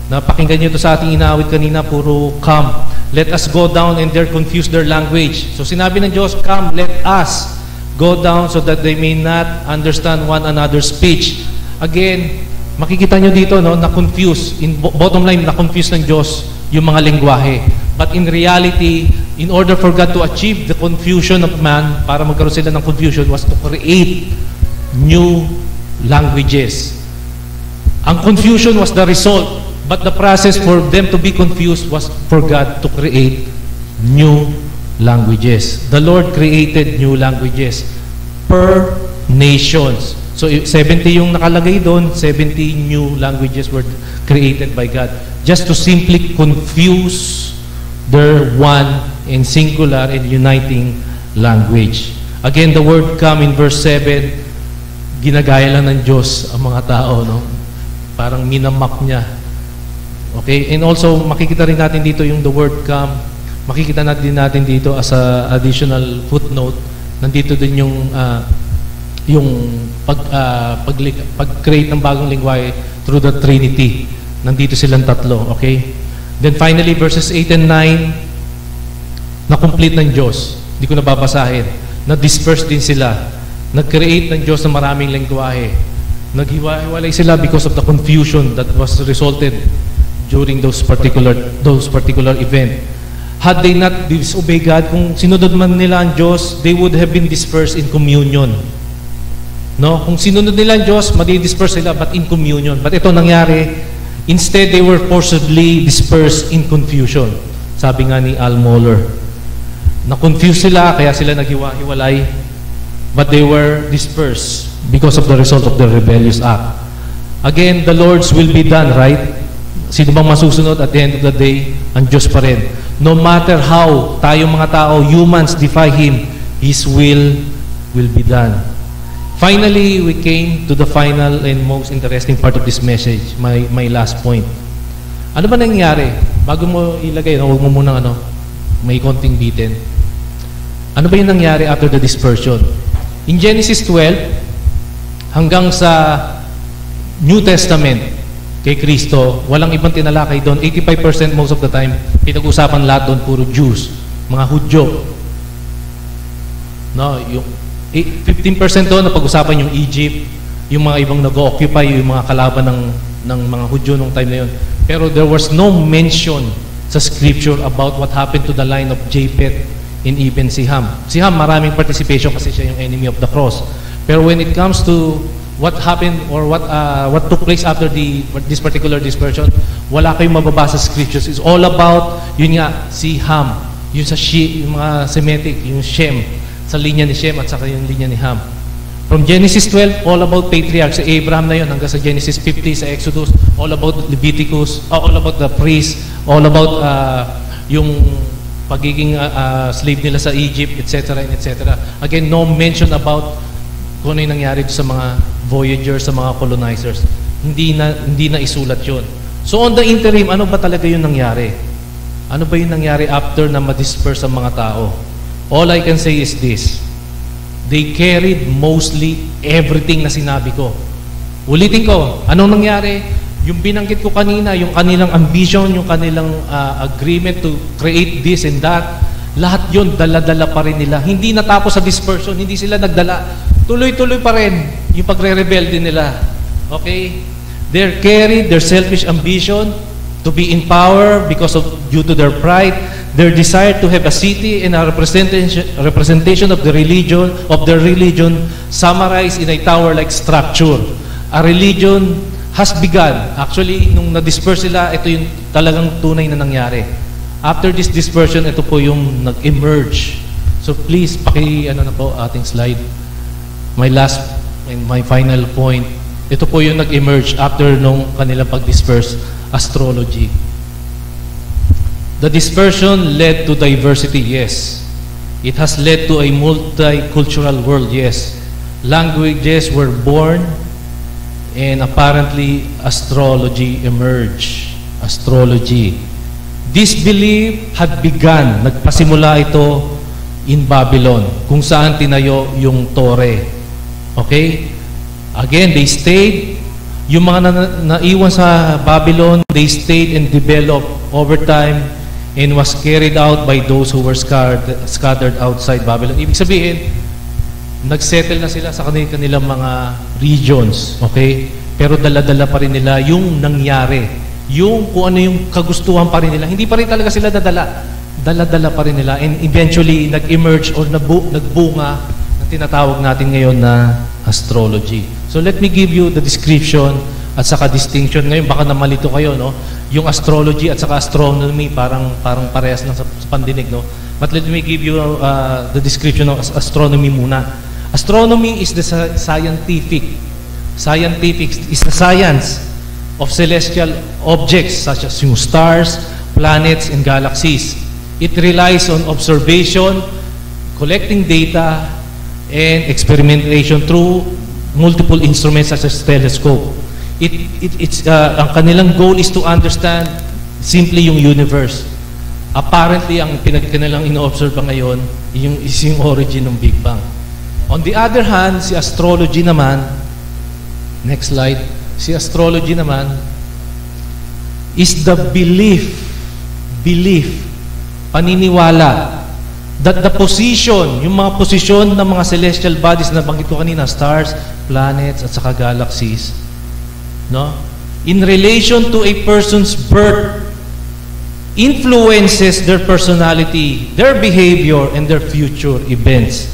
Napakinggan niyo ito sa ating inaawit kanina, puro come. Let us go down, and they're confused their language. So sinabi ng Diyos, come, let us go down so that they may not understand one another's speech. Again, makikita niyo dito, no, na-confuse. In bottom line, na-confuse ng Diyos yung mga lengguwahe. But in reality, in order for God to achieve the confusion of man, para magkaroon sila ng confusion, was to create new languages. Ang confusion was the result, but the process for them to be confused was for God to create new languages. The Lord created new languages per nations. So 70 yung nakalagay doon, 70 new languages were created by God just to simply confuse their one and singular and uniting language. Again, the word come in verse 7, ginagaya lang ng Diyos ang mga tao, no? Parang minamak niya. Okay? And also, makikita rin natin dito yung the word come. Makikita natin dito as a additional footnote. Nandito din yung pag-create ng bagong lingwahe through the Trinity. Nandito silang tatlo. Okay? Then finally, verses 8 and 9, na-complete ng Diyos. Hindi ko nababasahin. Na-disperse din sila. Nag-create ng Diyos ng maraming lingwahe. Naghiwalay sila because of the confusion that was resulted during those particular event. Had they not disobeyed God, kung sinunod man nila ang Diyos, they would have been dispersed in communion. No? Kung sinunod nila ang Diyos, madi-disperse sila, but in communion. But ito nangyari, instead, they were forcibly dispersed in confusion. Sabi nga ni Al Mohler. Na-confuse sila, kaya sila naghiwalay, but they were dispersed because of the result of the rebellious act. Again, the Lord's will be done, right? Sino bang masusunod at the end of the day? Ang Diyos pa rin. No matter how tayong mga tao, humans, defy Him, His will be done. Finally, we came to the final and most interesting part of this message, my last point. Ano ba nangyari? Bago mo ilagay, huwag mo munang may konting bitin. Ano ba yung nangyari after the dispersion? In Genesis 12, hanggang sa New Testament, kay Kristo, walang ibang tinalakay doon. 85% most of the time, pinag-usapan lahat doon, puro Jews, mga Hudyo. No, yung 15% doon, napag-usapan yung Egypt, yung mga ibang nag-occupy, yung mga kalaban ng mga Hudyo nung time na yun. Pero there was no mention sa Scripture about what happened to the line of Japheth and even si Ham. Si Ham, maraming participation kasi siya yung enemy of the cross. Pero when it comes to what happened or what took place after this particular dispersion, wala kayong mababasa sa Scriptures. It's all about, yun nga, si Ham, yung sa yung mga Semitic, yung Shem, sa linya ni Shem at saka yung linya ni Ham. From Genesis 12, all about patriarchs. Sa Abraham na yun, hanggang sa Genesis 50, sa Exodus, all about Leviticus, all about the priests, all about yung pagiging slave nila sa Egypt, etc., etc. Again, no mention about kung ano yung nangyari sa mga voyagers, sa mga colonizers. Hindi na isulat yun. So on the interim, ano ba talaga yung nangyari? Ano ba yung nangyari after na ma-disperse ang mga tao? All I can say is this: they carried mostly everything na sinabi ko. Ulitin ko, anong nangyari? Yung binanggit ko kanina, yung kanilang ambition, yung kanilang agreement to create this and that, lahat yun, dala-dala pa rin nila. Hindi natapos sa dispersion, hindi sila nagdala. Tuloy-tuloy pa rin yung pagre-rebelde nila. Okay? They're carried their selfish ambition to be in power due to their pride, their desire to have a city and a representation of their religion summarized in a tower-like structure. A religion has begun. Actually, nung na-disperse sila, ito yung talagang tunay na nangyari. After this dispersion, ito po yung nag-emerge. So please, na po ating slide. My last and my final point, ito po yung nag-emerge after nung kanilang pag-disperse, astrology. The dispersion led to diversity, yes. It has led to a multicultural world, yes. Languages were born, and apparently astrology emerged. Astrology. This belief had begun, nagpasimula ito in Babylon, kung saan tinayo yung tore. Okay? Again, they stayed. Yung mga naiwan sa Babylon, they stayed and developed over time and was carried out by those who were scattered outside Babylon. Ibig sabihin, nagsettle na sila sa kanilang mga regions. Okay? Pero dala-dala pa rin nila yung nangyari. Yung kung ano yung kagustuhan pa rin nila. Hindi pa rin talaga sila dadala. Dala-dala pa rin nila. And eventually, nag-emerge or nagbunga na tinatawag natin ngayon na astrology. So let me give you the description at saka distinction. Ngayon, baka namalito kayo, no? Yung astrology at saka astronomy, parang parehas lang sa pandinig, no? But let me give you the description of astronomy muna. Astronomy is the scientific Scientific is the science of celestial objects such as yung stars, planets, and galaxies. It relies on observation, collecting data, and experimentation through multiple instruments such as telescope. Ang kanilang goal is to understand simply yung universe. Apparently, ang kanilang ino-observe ngayon is yung origin ng Big Bang. On the other hand, si astrology naman, next slide, si astrology naman is the belief, paniniwala, that the position, yung mga posisyon ng mga celestial bodies na banggit ko kanina, stars, planets, at saka galaxies, no? In relation to a person's birth, influences their personality, their behavior, and their future events.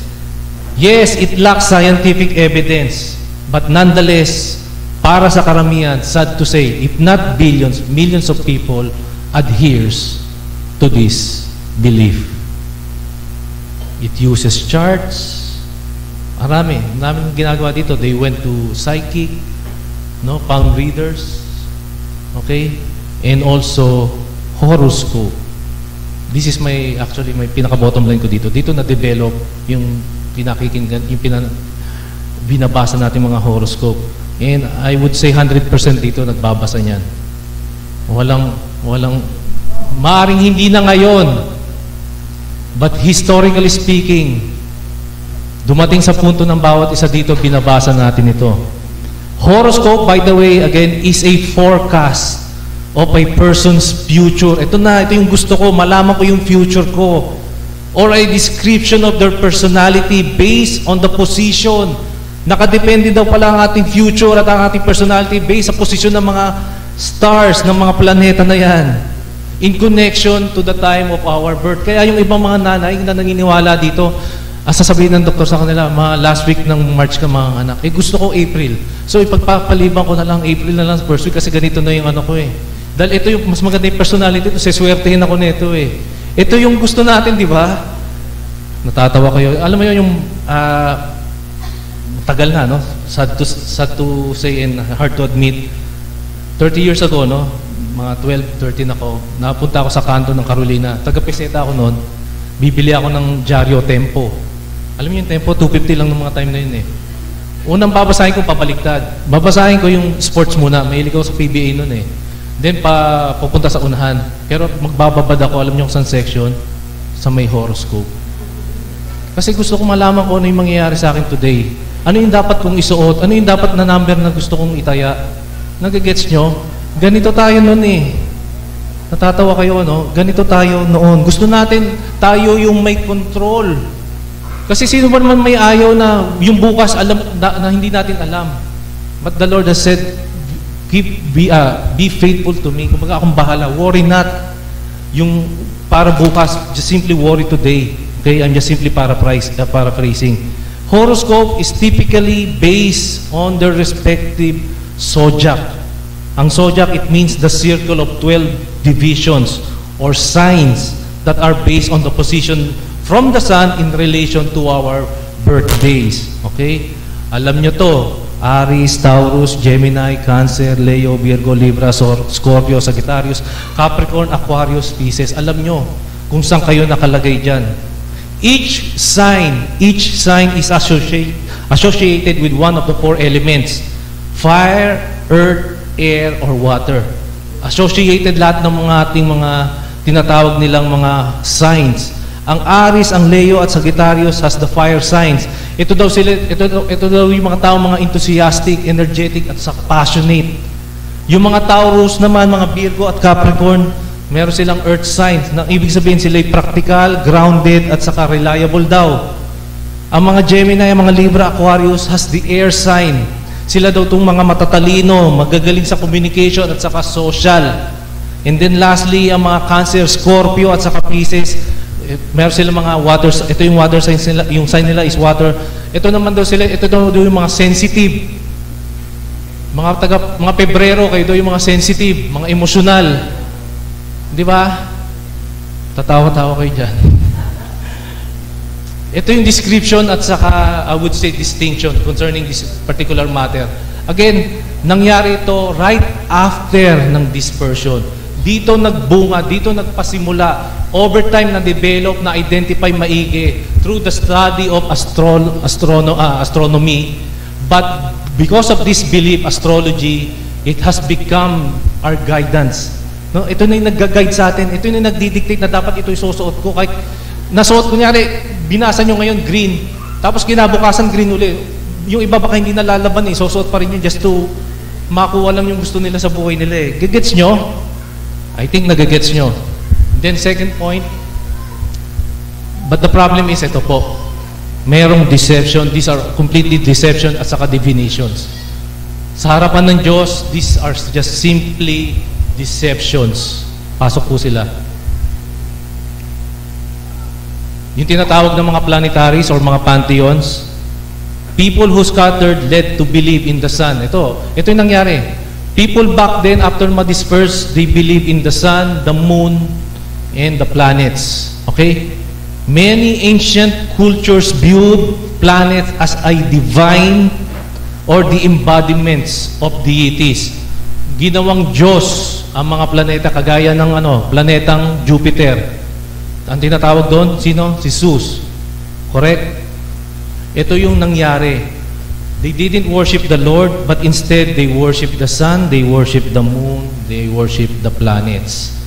Yes, it lacks scientific evidence, but nonetheless, para sa karamihan, sad to say, if not billions, millions of people adheres to this belief. It uses charts. Marami ginagawa dito. They went to psychic, no, palm readers, okay, and also horoscope. This is actually my pinaka-bottom line ko dito. Dito na-develop yung pinakikinggan, yung binabasa natin mga horoscope. And I would say 100% dito nagbabasa niyan. Maaring hindi na ngayon, but historically speaking, dumating sa punto ng bawat isa dito, binabasa natin ito. Horoscope, by the way, again, is a forecast of a person's future. Ito yung gusto ko, malaman ko yung future ko. Or a description of their personality based on the position. Nakadepende daw pala ang ating future at ang ating personality based sa posisyon ng mga stars, ng mga planeta na yan. In connection to the time of our birth. Kaya yung ibang mga nanay na naniniwala dito, sasabihin ng doktor sa kanila, last week ng March ka mga anak, gusto ko April. So ipagpapaliban ko na lang, April na lang, first week kasi ganito na yung ano ko eh. Dahil ito yung mas maganda yung personality, ito, siswertehin ako nito eh. Ito yung gusto natin, di ba? Natatawa kayo. Alam mo yun, yung tagal na, no? Sad to say and hard to admit. 30 years ago, no? Mga 12, 13 ako, napunta ako sa kanto ng Carolina. Taga-peseta ako noon. Bibili ako ng Diario Tempo. Alam mo yung Tempo, 250 lang ng mga time na yun eh. Unang babasahin ko, pabaliktad. Babasahin ko yung sports muna. Mahilig ako sa PBA noon eh. Then pupunta sa unahan. Pero magbababad ako, alam niyo kung saan section? Sa may horoscope. Kasi gusto ko malaman kung ano yung mangyayari sa akin today. Ano yung dapat kong isuot? Ano yung dapat na number na gusto kong itaya? Nagagets nyo? Ganito tayo noon eh. Natatawa kayo, no? Ganito tayo noon. Gusto natin tayo yung may control. Kasi sino ba naman may ayaw na yung bukas alam na hindi natin alam. But the Lord has said, be faithful to me. Kung akong bahala, worry not. Yung para bukas, just simply worry today. Okay, I'm just simply paraphrasing. Horoscope is typically based on their respective zodiac. Ang zodiac, it means the circle of 12 divisions or signs that are based on the position from the sun in relation to our birthdays. Okay? Alam nyo to, Aries, Taurus, Gemini, Cancer, Leo, Virgo, Libra, Scorpio, Sagittarius, Capricorn, Aquarius, Pisces. Alam nyo kung saan kayo nakalagay dyan. Each sign is associated with one of the 4 elements. Fire, earth, air, or water. Associated lahat ng mga ating mga tinatawag nilang mga signs. Ang Aries, ang Leo at Sagittarius has the fire signs. Ito daw yung mga tao, mga enthusiastic, energetic at passionate. Yung mga Taurus naman, mga Virgo at Capricorn, meron silang earth signs. Na ibig sabihin sila ay practical, grounded at saka reliable daw. Ang mga Gemini, ang mga Libra, Aquarius has the air sign. Sila daw itong mga matatalino, magagaling sa communication at saka social. And then lastly, ang mga Cancer, Scorpio at saka Pisces, meron sila mga water. Ito yung water signs nila, yung sign nila is water. Ito naman daw sila, ito daw yung mga sensitive. Mga Pebrero, kayo daw yung mga sensitive, mga emosyonal. Di ba? Tatawa-tawa kayo dyan. Ito yung description at saka, I would say, distinction concerning this particular matter. Again, nangyari ito right after ng dispersion. Dito nagbunga, dito nagpasimula. Over time na-develop, na-identify maigi through the study of astronomy. But because of this belief, astrology, it has become our guidance. No? Ito na yung nag-guide sa atin. Ito na yung nagdidictate na dapat ito isusuot ko. Kahit nasuot, kunyari, binasa nyo ngayon green, tapos kinabukasan green uli. Yung iba baka hindi nalalaban, isusuot pa rin yun just to makuha lang yung gusto nila sa buhay nila. Gagets nyo? I think nagagets nyo. Then second point, but the problem is ito po, merong deception. These are completely deception at saka divinations. Sa harapan ng Diyos, these are just simply deceptions. Pasok po sila. Yung tinatawag ng mga planetaries or mga pantheons, people who scattered led to believe in the sun. Ito yung nangyari. People back then, after ma-disperse, they believe in the sun, the moon, and the planets. Okay? Many ancient cultures viewed planets as a divine or the embodiments of deities. Ginawang Diyos ang mga planeta, kagaya ng planetang Jupiter. Ang tinatawag doon, sino? Si Zeus. Correct? Ito yung nangyari. They didn't worship the Lord, but instead they worship the sun, they worship the moon, they worship the planets.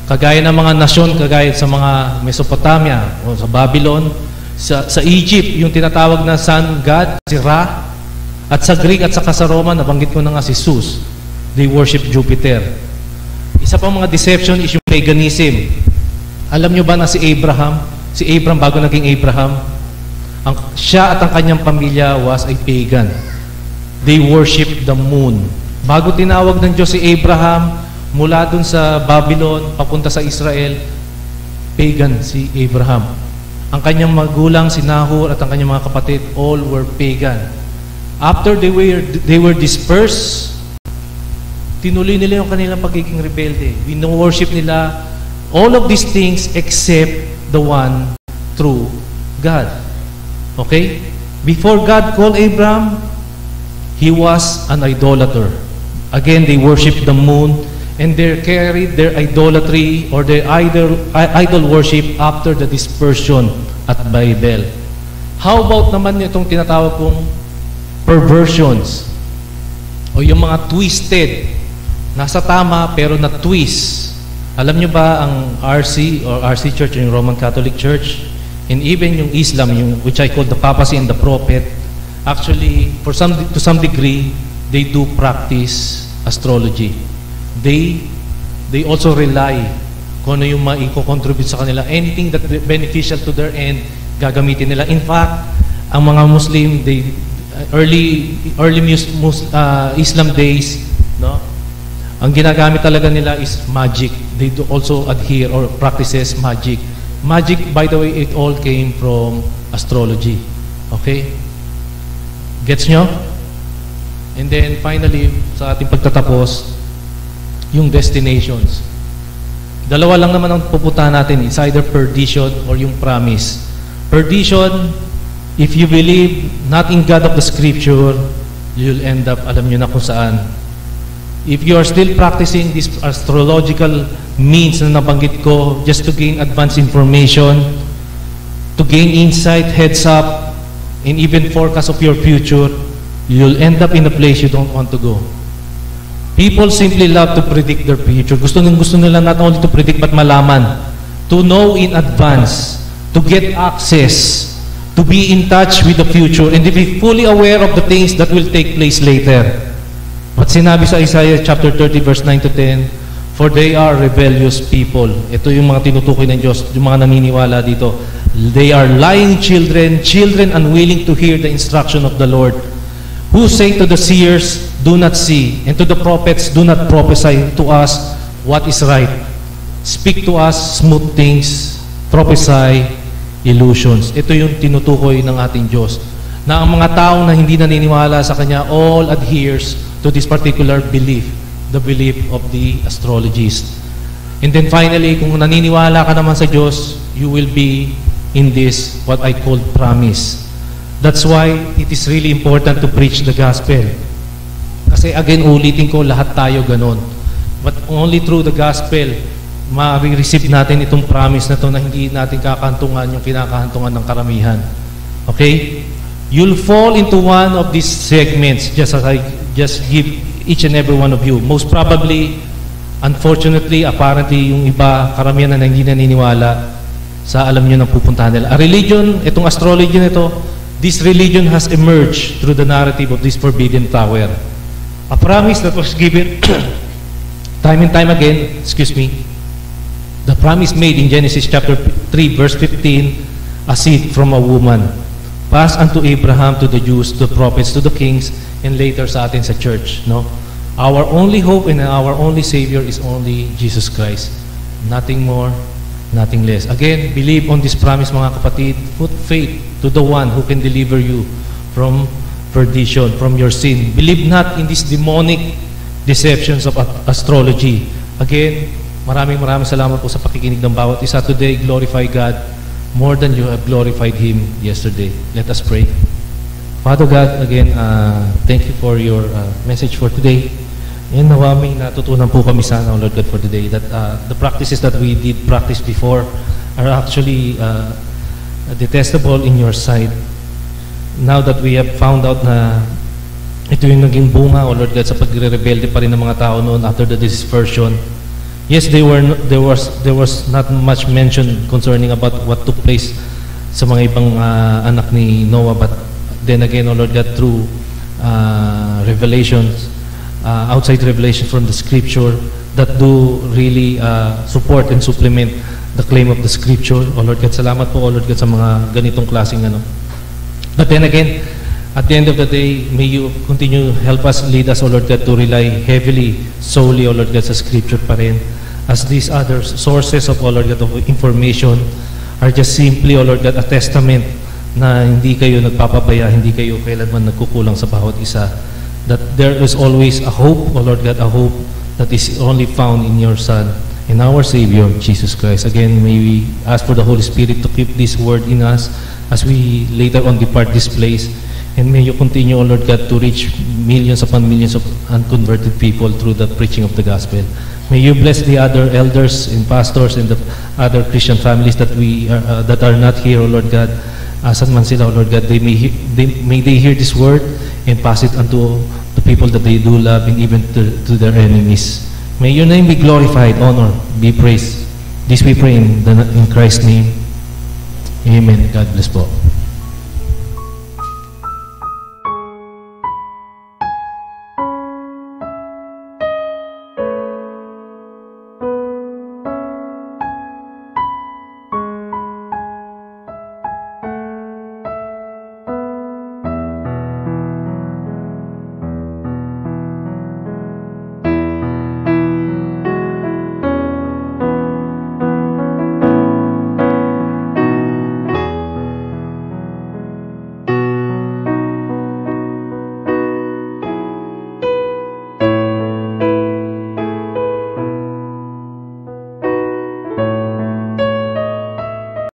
Kagaya ng mga nasyon, kagaya sa mga Mesopotamia o sa Babylon, sa Egypt, yung tinatawag na sun god, si Ra, at sa Greek at saka sa Roma, nabanggit ko na nga si Zeus, they worship Jupiter. Isa pang mga deception is yung paganism. Alam nyo ba na si Abraham bago naging Abraham, siya at ang kanyang pamilya was a pagan. They worship the moon. Bago tinawag ng Diyos si Abraham, mula dun sa Babylon, papunta sa Israel, pagan si Abraham. Ang kanyang magulang, si Nahor, at ang kanyang mga kapatid, all were pagan. After they were dispersed, tinuloy nila yung kanilang pagiging rebelde. Wino-worship nila all of these things except the one true God. Okay? Before God called Abraham, he was an idolater. Again, they worship the moon, and they carried their idolatry or their idol worship after the dispersion at Babel. How about naman itong tinatawag kong perversions o yung mga twisted, nasa tama pero na-twist. Alam nyo ba ang RC or RC Church, yung Roman Catholic Church, and even yung Islam, which I call the papacy and the prophet, actually, to some degree, they do practice astrology. They also rely kung ano yung maiko-contribute sa kanila. Anything that beneficial to their end, gagamitin nila. In fact, ang mga Muslim, early Islam days, no? Ang ginagamit talaga nila is magic. They do also adhere or practices magic. Magic, by the way, it all came from astrology. Okay? Gets nyo? And then, finally, sa ating pagtatapos, yung destinations. Dalawa lang naman ang pupuntahan natin. It's either perdition or yung promise. Perdition, if you believe not in God of the Scripture, you'll end up, alam nyo na kung saan. If you are still practicing this astrological means na nabanggit ko just to gain advanced information, to gain insight, heads up, and even forecast of your future, you'll end up in a place you don't want to go. People simply love to predict their future. Gusto nila not only to predict but malaman, to know in advance, to get access, to be in touch with the future, and to be fully aware of the things that will take place later. But sinabi sa Isaiah chapter 30 verse 9 to 10, for they are rebellious people. Ito yung mga tinutukoy ng Diyos, yung mga naniniwala dito. They are lying children unwilling to hear the instruction of the Lord, who say to the seers, do not see, and to the prophets, do not prophesy to us what is right. Speak to us smooth things, prophesy illusions. Ito yung tinutukoy ng ating Diyos, na ang mga taong na hindi naniniwala sa Kanya all adheres to this particular belief, the belief of the astrologist. And then finally, kung naniniwala ka naman sa Diyos, you will be in this, what I call promise. That's why it is really important to preach the gospel. Kasi again, ulitin ko, lahat tayo ganon. But only through the gospel, ma-receive natin itong promise na to na hindi natin kakantungan yung kinakahantungan ng karamihan. Okay? You'll fall into one of these segments just as I just give each and every one of you. Most probably, unfortunately, apparently, yung iba, karamihan na hindi naniniwala sa alam nyo ng pupuntahan nila. A religion, itong astrology nito, this religion has emerged through the narrative of this forbidden tower. A promise that was given time and time again, the promise made in Genesis chapter 3, verse 15, a seed from a woman, passed unto Abraham, to the Jews, to the prophets, to the kings, and later sa atin sa church. No? Our only hope and our only Savior is only Jesus Christ. Nothing more, nothing less. Again, believe on this promise, mga kapatid. Put faith to the one who can deliver you from perdition, from your sin. Believe not in these demonic deceptions of astrology. Again, maraming salamat po sa pakikinig ng bawat isa today. Glorify God more than you have glorified Him yesterday. Let us pray. Father God, again, thank you for your message for today. And nawa may natutunan po kami sana, Lord God, for today, that the practices that we did practice before are actually detestable in your sight. Now that we have found out na ito yung naging bunga, O Lord God, sa pagre-rebelde pa rin ng mga tao noon after the dispersion. Yes, there was not much mention concerning about what took place sa mga ibang anak ni Noah, but then again, O Lord God, through revelations, outside revelation from the Scripture that do really support and supplement the claim of the Scripture. O Lord God, salamat po, O Lord God, sa mga ganitong klaseng ano. But then again, at the end of the day, may you continue help us, lead us, O Lord God, to rely heavily, solely, O Lord God, sa Scripture pa rin, as these other sources of, O Lord God, of information are just simply, O Lord God, a testament na hindi kayo nagpapabaya, hindi kayo kailanman nagkukulang sa bawat isa, that there is always a hope, O Lord God, a hope that is only found in your Son, in our Savior, Jesus Christ. Again, may we ask for the Holy Spirit to keep this word in us as we later on depart this place. And may you continue, O Lord God, to reach millions upon millions of unconverted people through the preaching of the gospel. May you bless the other elders and pastors and the other Christian families that that are not here, O Lord God. Asan man sila, O Lord God, may they hear this word and pass it unto the people that they do love, and even to their enemies. May your name be glorified, honor, be praised. This we pray in Christ's name. Amen. God bless po.